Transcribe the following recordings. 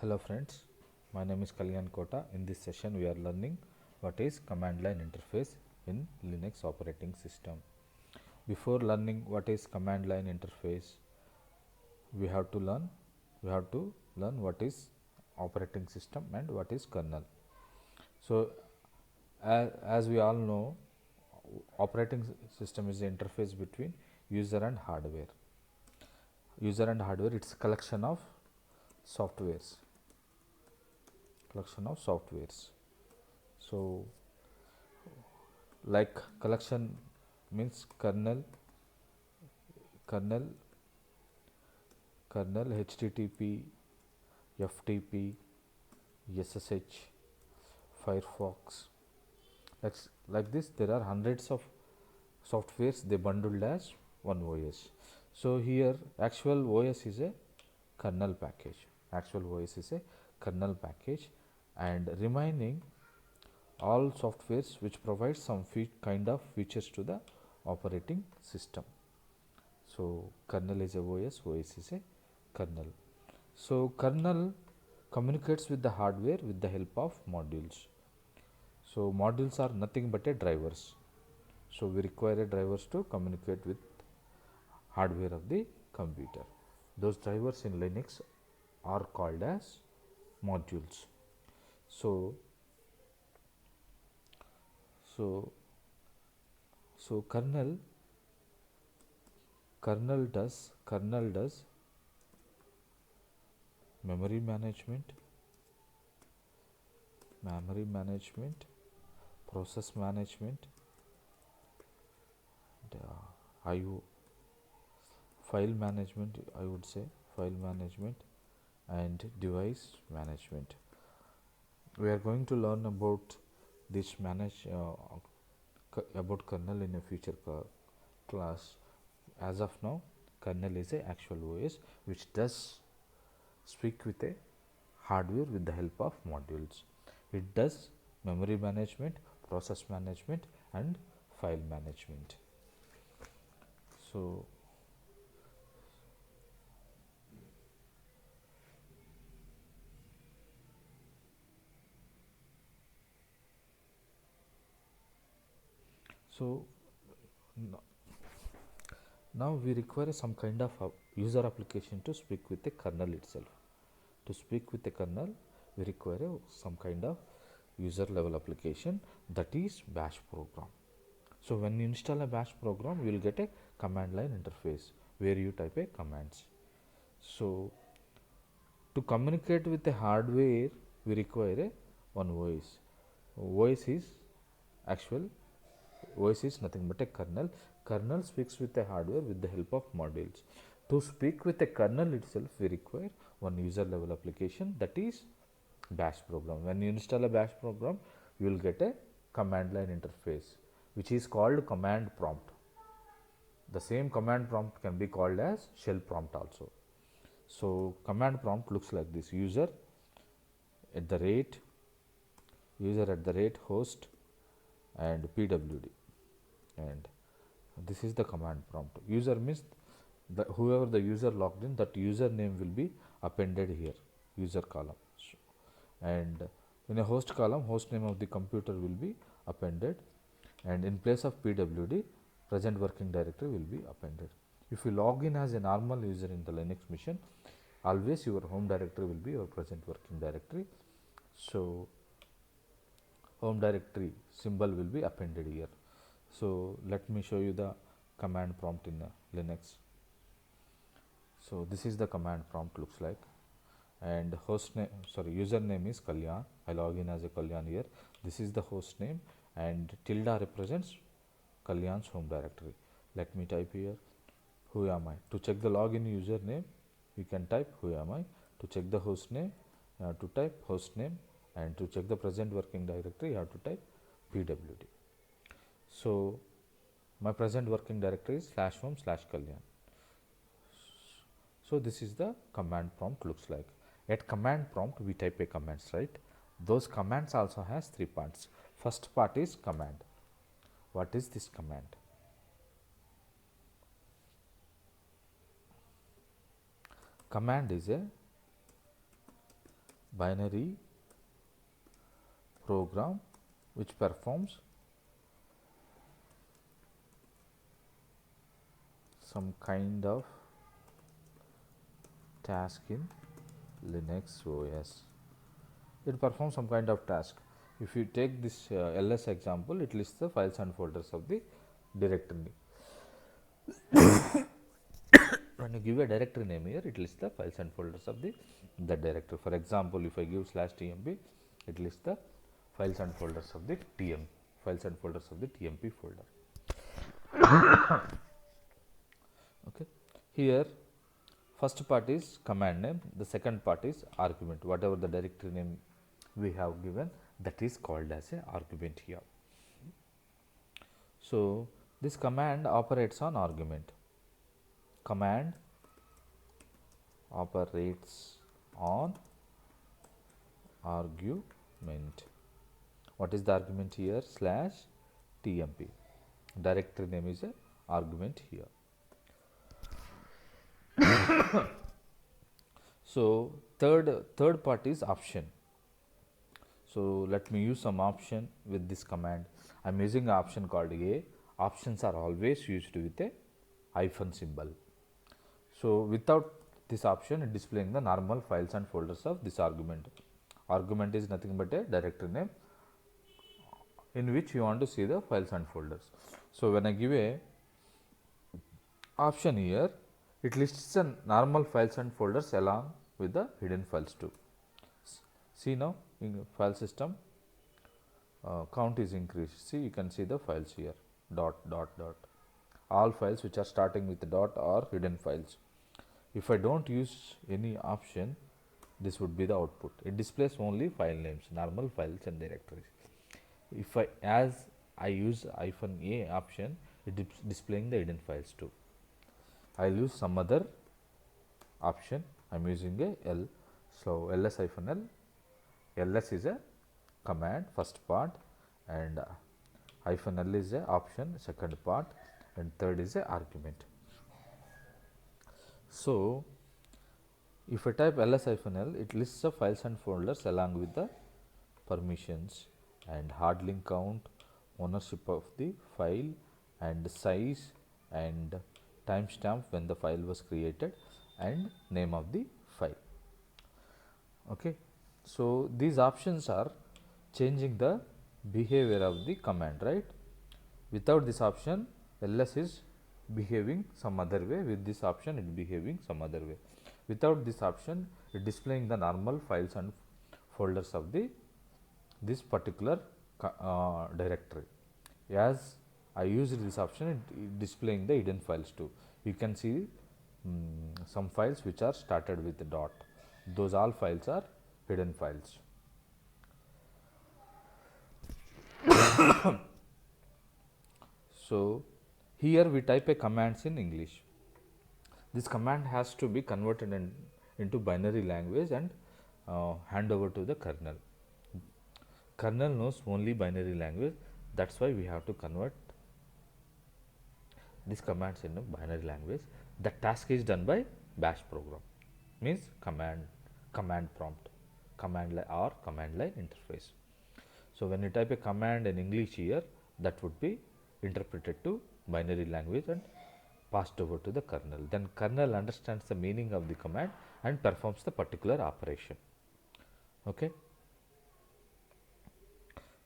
Hello friends, my name is Kalyan Kota. In this session we are learning what is command line interface in Linux operating system. Before learning what is command line interface, we have to learn what is operating system and what is kernel. So as we all know, operating system is the interface between user and hardware. User and hardware, it's a collection of softwares. So like collection means kernel, HTTP, FTP, SSH, Firefox. Like this, there are hundreds of softwares they bundled as one OS. So here actual OS is a kernel package. And remaining all softwares which provide some kind of features to the operating system. So kernel is a OS is a kernel. So kernel communicates with the hardware with the help of modules. So modules are nothing but a drivers. So we require a drivers to communicate with hardware of the computer. Those drivers in Linux are called as modules. So kernel does memory management, process management, IO, file management, I would say file management, and device management. We are going to learn about this about kernel in a future class. As of now, kernel is a actual OS which does speak with a hardware with the help of modules. It does memory management, process management, and file management. So now we require some kind of user application to speak with the kernel itself. To speak with the kernel, we require some kind of user level application, that is bash program. So when you install a bash program, you will get a command line interface where you type a commands. So to communicate with the hardware, we require a one OS. OS is nothing but a kernel. Kernel speaks with the hardware with the help of modules. To speak with the kernel itself, we require one user level application, that is bash program. When you install a bash program, you will get a command line interface which is called command prompt. The same command prompt can be called as shell prompt also. So command prompt looks like this: user at the rate host and pwd, and this is the command prompt. User means whoever the user logged in, that username will be appended here, user column, and in a host column, host name of the computer will be appended, and in place of pwd, present working directory will be appended. If you log in as a normal user in the Linux machine, always your home directory will be your present working directory. So home directory symbol will be appended here. So let me show you the command prompt in Linux. So this is the command prompt looks like, and username is Kalyan. I log in as a Kalyan here. This is the host name, and tilde represents Kalyan's home directory. Let me type here, who am I? To check the login username, you can type who am I. To check the host name, to type host name, and to check the present working directory, you have to type pwd. So my present working directory is /home/Kalyan. So this is the command prompt looks like. At command prompt, we type a commands, right? Those commands also has three parts. First part is command. What is this command? Command is a binary program which performs some kind of task in Linux OS. It performs some kind of task. If you take this ls example, it lists the files and folders of the directory. When you give a directory name here, it lists the files and folders of the directory. For example, if I give /tmp, it lists the files and folders of the TMP folder. Okay. Here, first part is command name, the second part is argument. Whatever the directory name we have given, that is called as a argument here. So, this command operates on argument. Command operates on argument. What is the argument here? /tmp. Directory name is a argument here. So, third part is option. So, let me use some option with this command. I am using an option called A. Options are always used with a hyphen symbol. So, without this option, it displaying the normal files and folders of this argument. Argument is nothing but a directory name in which you want to see the files and folders. So, when I give a option here, it lists the normal files and folders along with the hidden files too. See now, in file system, count is increased. See, you can see the files here, dot. All files which are starting with the dot are hidden files. If I don't use any option, this would be the output. It displays only file names, normal files and directories. If I use -a option, it is displaying the hidden files too. I will use some other option. I am using a L. So, ls-l. ls is a command, first part, and -l is a option, second part, and third is a argument. So, if I type ls-l, it lists the files and folders along with the permissions and hard link count, ownership of the file, and size, and timestamp when the file was created, and name of the file. Okay. So, these options are changing the behavior of the command, right. Without this option, ls is behaving some other way, with this option it behaving some other way. Without this option, it displaying the normal files and folders of this particular directory. As I used this option, it displaying the hidden files too. You can see some files which are started with the dot. Those all files are hidden files. So, here we type a commands in English. This command has to be converted into binary language and hand over to the kernel. Kernel knows only binary language, that is why we have to convert this commands in a binary language. The task is done by bash program, means command prompt, command line interface. So, when you type a command in English here, that would be interpreted to binary language and passed over to the kernel. Then kernel understands the meaning of the command and performs the particular operation. Okay.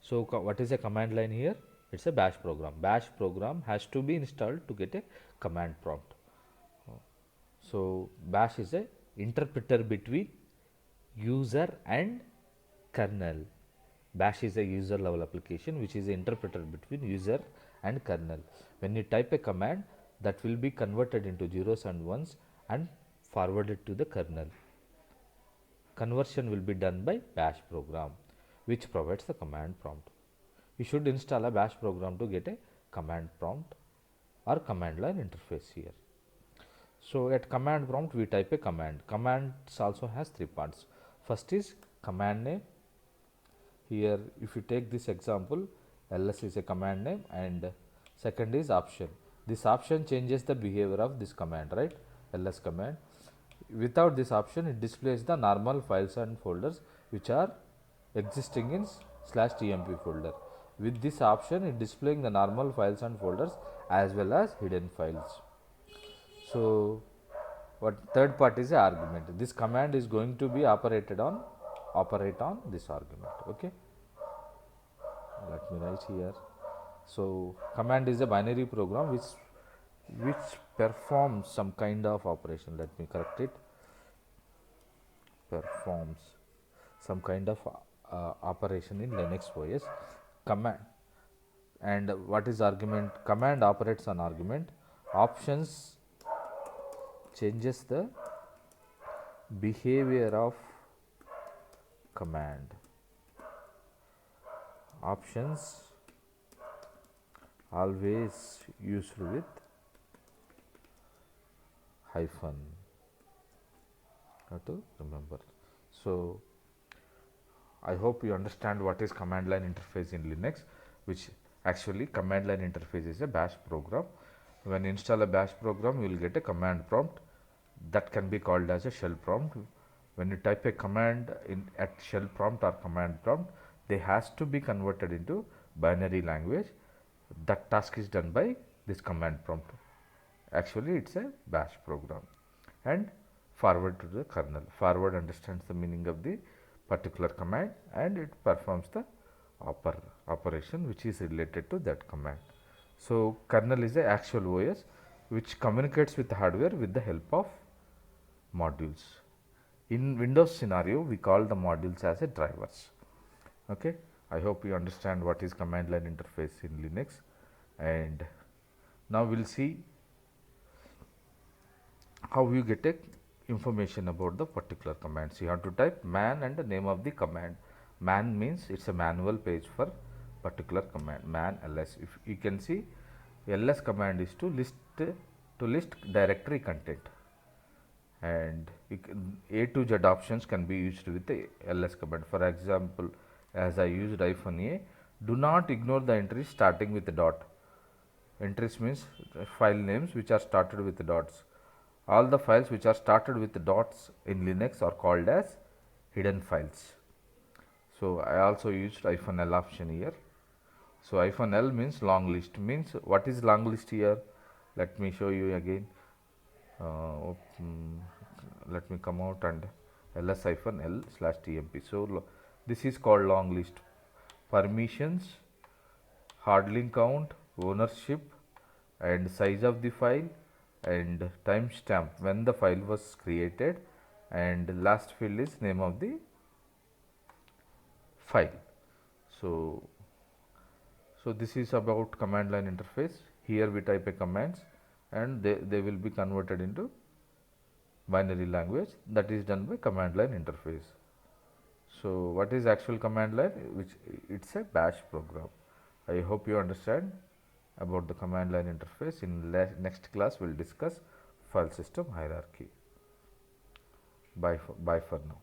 So, what is a command line here? It is a bash program. Bash program has to be installed to get a command prompt. So, bash is a interpreter between user and kernel. Bash is a user level application which is an interpreter between user and kernel. When you type a command, that will be converted into zeros and ones and forwarded to the kernel. Conversion will be done by bash program, which provides the command prompt. You should install a bash program to get a command prompt or command line interface here. So, at command prompt we type a command. Commands also has three parts. First is command name. Here if you take this example, ls is a command name, and second is option. This option changes the behavior of this command, right, ls command. without this option it displays the normal files and folders which are existing in /tmp folder. With this option it displaying the normal files and folders as well as hidden files. So what third part is a argument. This command is going to be operate on this argument. Okay, let me write here. So command is a binary program which performs some kind of operation. Let me correct it. Performs some kind of operation in Linux OS. Command, and what is argument? Command operates on argument. Options changes the behavior of command. Options always used with hyphen. Have to remember. So I hope you understand what is command line interface in Linux, which actually command line interface is a bash program. When you install a bash program, you will get a command prompt that can be called as a shell prompt. When you type a command at shell prompt or command prompt, they has to be converted into binary language. That task is done by this command prompt. Actually it's a bash program. And forward to the kernel. Forward understands the meaning of the particular command and it performs the operation which is related to that command. So kernel is the actual OS which communicates with the hardware with the help of modules. In Windows scenario, we call the modules as a drivers. Okay, I hope you understand what is command line interface in Linux, and now we'll see how you get a information about the particular commands. You have to type man and the name of the command. Man means it's a manual page for particular command. Man ls. If you can see, ls command is to list directory content, and A to Z options can be used with the ls command. For example, as I used -a, do not ignore the entries starting with the dot. Entries means file names which are started with the dots. All the files which are started with the dots in Linux are called as hidden files. So I also used -l option here. So -l means long list. Means what is long list here? Let me show you again. Let me come out and ls-l/tmp. So this is called long list. Permissions, hard link count, ownership, and size of the file, and timestamp when the file was created, and last field is name of the file. So this is about command line interface. Here we type a commands and they will be converted into binary language. That is done by command line interface. So what is actual command line? Which it's a bash program. I hope you understand about the command line interface. In next class we will discuss file system hierarchy. Bye for now.